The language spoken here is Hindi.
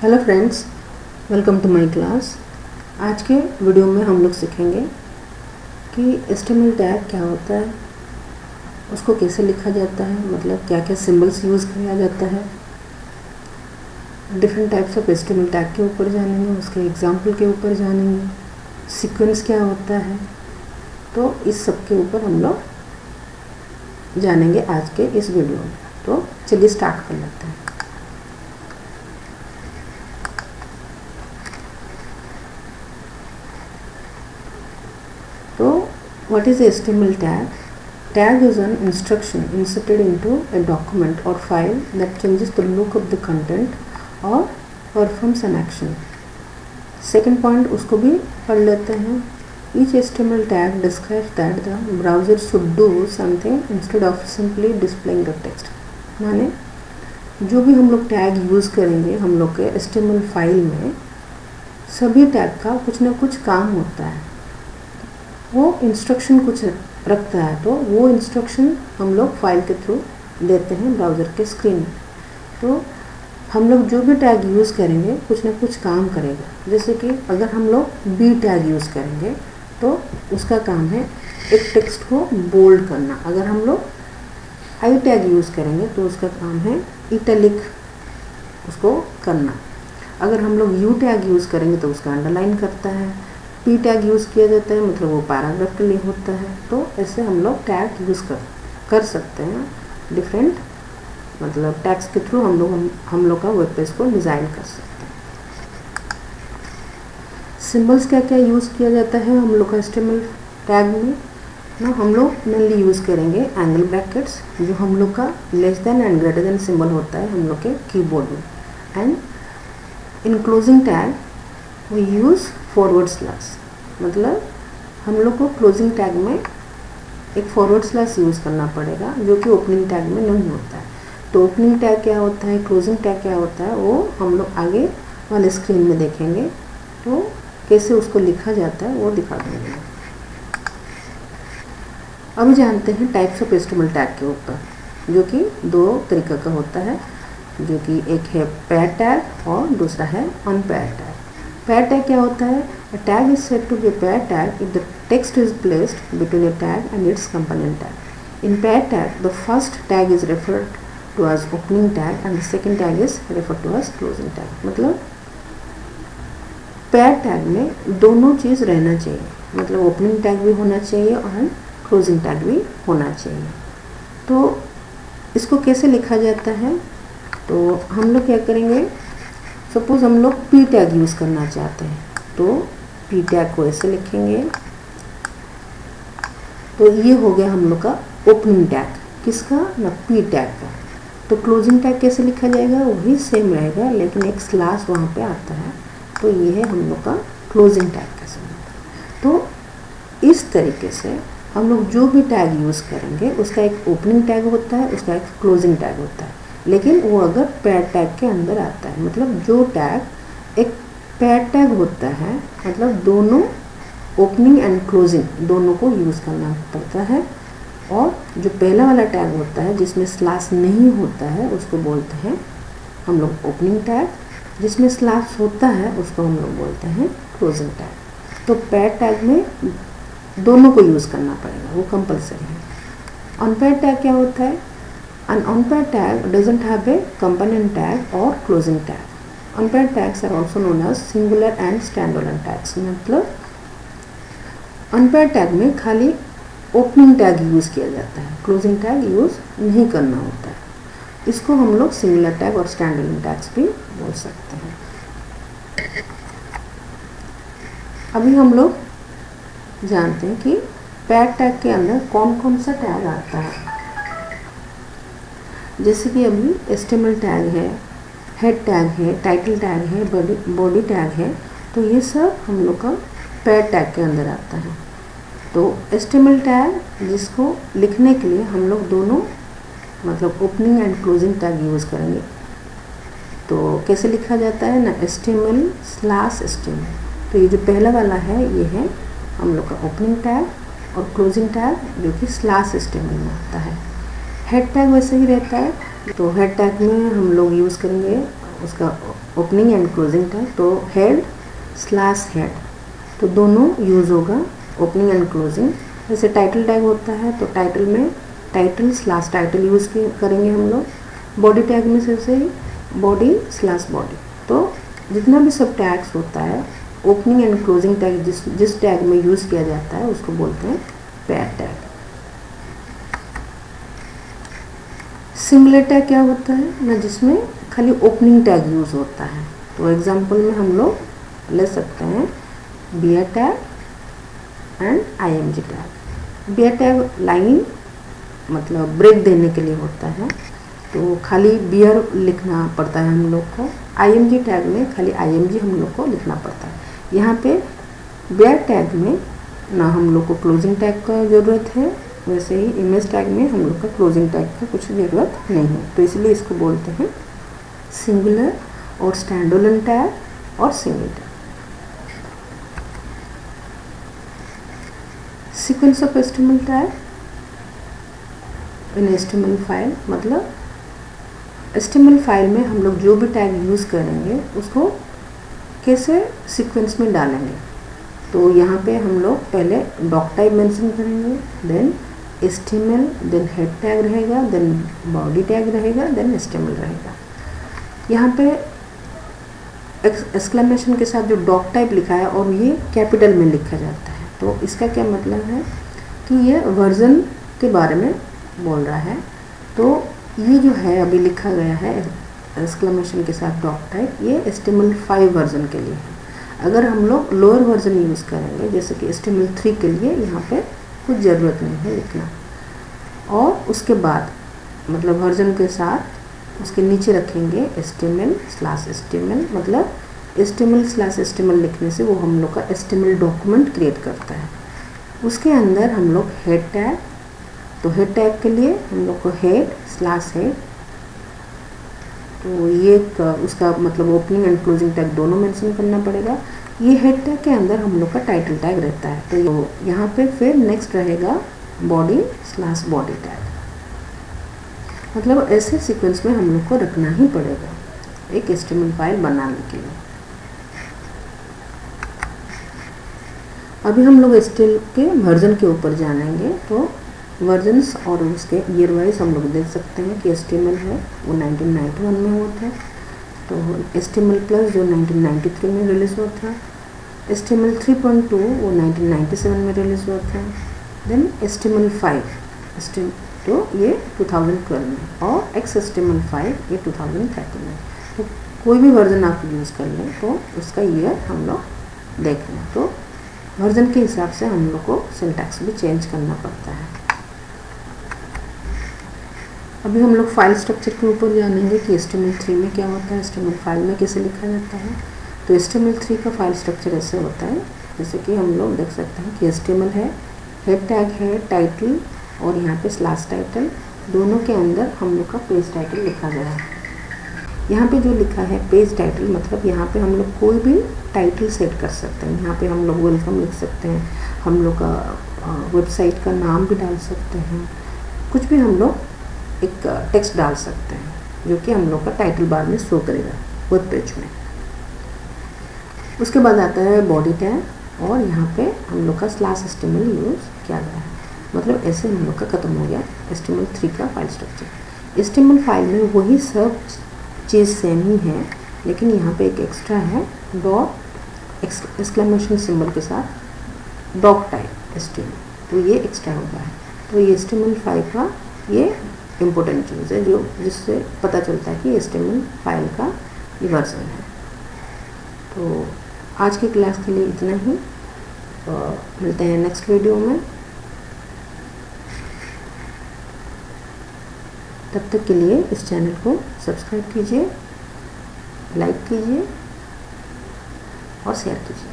Hello friends, welcome to my class. आज के वीडियो में हम लोग सीखेंगे कि HTML टैग क्या होता है, उसको कैसे लिखा जाता है, मतलब क्या क्या सिंबल्स यूज़ किया जाता है। Different types of HTML tag के ऊपर जानेंगे, उसके एग्जाम्पल के ऊपर जानेंगे, सीक्वेंस क्या होता है। तो इस सब के ऊपर हम लोग जानेंगे आज के इस वीडियो में। तो चलिए स्टार्ट कर लेते हैं। तो what is a HTML tag? Tag is an instruction inserted into a document or file that changes the look of the content or performs an action. Second point उसको भी पढ़ लेते हैं। Each HTML tag describes that the browser should do something instead of simply displaying the text. माने जो भी हम लोग टैग यूज़ करेंगे हम लोग के HTML फाइल में, सभी टैग का कुछ ना कुछ काम होता है, वो इंस्ट्रक्शन कुछ रखता है। तो वो इंस्ट्रक्शन हम लोग फाइल के थ्रू देते हैं ब्राउज़र के स्क्रीन में। तो हम लोग जो भी टैग यूज़ करेंगे कुछ ना कुछ काम करेगा। जैसे कि अगर हम लोग बी टैग यूज़ करेंगे तो उसका काम है एक टेक्स्ट को बोल्ड करना। अगर हम लोग आई टैग यूज़ करेंगे तो उसका काम है इटैलिक उसको करना। अगर हम लोग यू टैग यूज़ करेंगे तो उसका अंडरलाइन करता है। पी टैग यूज़ किया जाता है, मतलब वो पैराग्राफ के लिए होता है। तो ऐसे हम लोग टैग यूज़ कर सकते हैं। डिफरेंट मतलब टैग्स के थ्रू हम लोग का वेब पेज को डिज़ाइन कर सकते हैं। सिंबल्स क्या क्या यूज़ किया जाता है हम लोग का HTML टैग में ना, हम लोग मेनली यूज़ करेंगे एंगल ब्रैकेट्स, जो हम लोग का less than and greater than symbol होता है हम लोग के कीबोर्ड में। And in closing tag we use forward slash, मतलब हम लोग को क्लोजिंग टैग में एक फॉरवर्ड स्लैश यूज़ करना पड़ेगा, जो कि ओपनिंग टैग में नहीं होता है। तो ओपनिंग टैग क्या होता है, क्लोजिंग टैग क्या होता है, वो हम लोग आगे वाले स्क्रीन में देखेंगे। तो कैसे उसको लिखा जाता है वो दिखा देंगे। अब जानते हैं टाइप्स ऑफ HTML टैग के ऊपर, जो कि दो तरीक़े का होता है, जो कि एक है पेयर टैग और दूसरा है अनपेयर टैग। पेयर टैग क्या होता है? A tag is said to be a pair tag if the text is placed between a tag and its companion tag. In pair tag, the first tag is referred to as opening tag and the second tag is referred to as closing tag. मतलब पेयर टैग में दोनों चीज़ रहना चाहिए, मतलब ओपनिंग टैग भी होना चाहिए और क्लोजिंग टैग भी होना चाहिए। तो इसको कैसे लिखा जाता है? तो हम लोग क्या करेंगे, सपोज़ हम लोग पी टैग यूज़ करना चाहते हैं तो पी टैग को ऐसे लिखेंगे। तो ये हो गया हम लोग का ओपनिंग टैग, किसका ना, पी टैग का। तो क्लोजिंग टैग कैसे लिखा जाएगा, वही सेम रहेगा, लेकिन एक स्लैश वहाँ पे आता है। तो ये है हम लोग का क्लोजिंग टैग का सिंबल। तो इस तरीके से हम लोग जो भी टैग यूज़ करेंगे उसका एक ओपनिंग टैग होता है, उसका एक क्लोजिंग टैग होता है, लेकिन वो अगर पेयर टैग के अंदर आता है। मतलब जो टैग एक पेयर टैग होता है, मतलब दोनों ओपनिंग एंड क्लोजिंग दोनों को यूज़ करना पड़ता है। और जो पहला वाला टैग होता है जिसमें स्लैश नहीं होता है उसको बोलते हैं हम लोग ओपनिंग टैग, जिसमें स्लैश होता है उसको हम लोग बोलते हैं क्लोजिंग टैग। तो पेयर टैग में दोनों को यूज़ करना पड़ेगा, वो कंपलसरी है। अनपेयर टैग क्या होता है? An unpaired tag doesn't have a companion tag or closing tag. Unpaired tags are also known as singular and standalone tags. मतलब unpaired tag में खाली opening tag यूज़ किया जाता है, closing tag यूज़ नहीं करना होता है। इसको हम लोग singular tag और standalone tags भी बोल सकते हैं। अभी हम लोग जानते हैं कि पेयर टैग के अंदर कौन कौन सा टैग आता है। जैसे कि अभी HTML टैग है, हेड टैग है, टाइटल टैग है, बॉडी टैग है। तो ये सब हम लोग का पेयर टैग के अंदर आता है। तो HTML टैग जिसको लिखने के लिए हम लोग दोनों मतलब opening and closing tag use करेंगे। तो कैसे लिखा जाता है ना, HTML/HTML। तो ये जो पहला वाला है ये है हम लोग का ओपनिंग टैग और क्लोजिंग टैग जो कि /HTML में आता है। हेड टैग वैसे ही रहता है। तो हेड टैग में हम लोग यूज़ करेंगे उसका ओपनिंग एंड क्लोजिंग टैग, तो हेड स्लैश हेड, तो दोनों यूज़ होगा ओपनिंग एंड क्लोजिंग। जैसे टाइटल टैग होता है तो टाइटल में टाइटल स्लैश टाइटल यूज़ करेंगे हम लोग। बॉडी टैग में जैसे ही बॉडी स्लैश बॉडी। तो जितना भी सब टैग्स होता है ओपनिंग एंड क्लोजिंग टैग जिस टैग में यूज़ किया जाता है उसको बोलते हैं पैर टैग। सिंगुलर टैग क्या होता है ना, जिसमें खाली ओपनिंग टैग यूज़ होता है। तो एग्जांपल में हम लोग ले सकते हैं BR tag and IMG tag. BR tag line मतलब ब्रेक देने के लिए होता है, तो खाली बियर लिखना पड़ता है हम लोग को। IMG टैग में खाली IMG हम लोग को लिखना पड़ता है। यहाँ पे बियर टैग में ना हम लोग को क्लोजिंग टैग का ज़रूरत है, वैसे ही इमेज टैग में हम लोग का क्लोजिंग टैग का कुछ ज़रूरत नहीं है, तो इसलिए इसको बोलते हैं सिंगुलर और स्टैंडअलोन टैग और single tag. Sequence of HTML tag in HTML file, मतलब HTML फाइल में हम लोग जो भी टैग यूज़ करेंगे उसको कैसे सीक्वेंस में डालेंगे। तो यहाँ पे हम लोग पहले डॉक टाइप मेंशन करेंगे, then HTML, then head tag रहेगा, देन बॉडी टैग रहेगा, देन HTML रहेगा। यहाँ पे एक्सक्लेमेशन के साथ जो डॉक टाइप लिखा है और ये कैपिटल में लिखा जाता है, तो इसका क्या मतलब है कि ये वर्जन के बारे में बोल रहा है। तो ये जो है अभी लिखा गया है एक्सक्लेमेशन के साथ डॉक टाइप, ये HTML5 वर्जन के लिए है। अगर हम लोग लोअर वर्जन यूज़ करेंगे जैसे कि HTML3 के लिए, यहाँ पे कुछ ज़रूरत नहीं है लिखना। और उसके बाद मतलब वर्जन के साथ उसके नीचे रखेंगे HTML/HTML, मतलब HTML/HTML लिखने से वो हम लोग का HTML डॉक्यूमेंट क्रिएट करता है। उसके अंदर हम लोग हेड टैग, तो हेड टैग के लिए हम लोग को हेड/हेड, तो ये उसका मतलब ओपनिंग एंड क्लोजिंग टैग दोनों मेंशन करना पड़ेगा। ये हेड टैग के अंदर हम लोग का टाइटल टैग रहता है, तो यहाँ पे फिर नेक्स्ट रहेगा बॉडी/बॉडी टैग। मतलब ऐसे सीक्वेंस में हम लोग को रखना ही पड़ेगा एक HTML फाइल बनाने के लिए। अभी हम लोग HTML के वर्जन के ऊपर जानेंगे, तो वर्जन्स और उसके ईयर वाइज हम लोग देख सकते हैं कि HTML है वो 1991 में हुआ था, तो HTML प्लस जो 1993 में रिलीज़ हुआ था, HTML 3.2 वो 1997 में रिलीज़ हुआ था, देन HTML5 तो ये 2012 में, और XHTML5 ये 2013 में। तो कोई भी वर्जन आप यूज़ कर लें तो उसका ईयर हम लोग देख लें, तो वर्जन के हिसाब से हम लोग को सिंटैक्स भी चेंज करना पड़ता है। अभी हम लोग फाइल स्ट्रक्चर के ऊपर जानेंगे कि HTML3 में क्या होता है, HTML फाइल में कैसे लिखा जाता है। तो HTML3 का फाइल स्ट्रक्चर ऐसे होता है, जैसे कि हम लोग देख सकते हैं कि HTML है, हेड टैग है, टाइटल और यहाँ पे स्लैश टाइटल, दोनों के अंदर हम लोग का पेज टाइटल लिखा गया है। यहाँ पे जो लिखा है पेज टाइटल, मतलब यहाँ पे हम लोग कोई भी टाइटल सेट कर सकते हैं। यहाँ पे हम लोग वेलकम लिख सकते हैं, हम लोग का वेबसाइट का नाम भी डाल सकते हैं, कुछ भी हम लोग एक टेक्स्ट डाल सकते हैं जो कि हम लोग का टाइटल बार में शो करेगा वेब पेज में। उसके बाद आता है बॉडी टैग, और यहाँ पे हम लोग का /HTML यूज़ किया गया है। मतलब ऐसे हम लोग का ख़त्म हो गया HTML3 का फाइल स्ट्रक्चर। HTML फाइल में वही सब चीज़ सेम ही है, लेकिन यहाँ पे एक एक्स्ट्रा है डॉट एक्सक्लेमेशन सिंबल के साथ डॉक टाइप HTML, तो ये एक्स्ट्रा हो गया है। तो ये HTML5 का ये इम्पोर्टेंट चीज़ है जो जिससे पता चलता है कि HTML फाइल का ये वर्जन है। तो आज की क्लास के लिए इतना ही, मिलते हैं नेक्स्ट वीडियो में। तब तक के लिए इस चैनल को सब्सक्राइब कीजिए, लाइक कीजिए और शेयर कीजिए।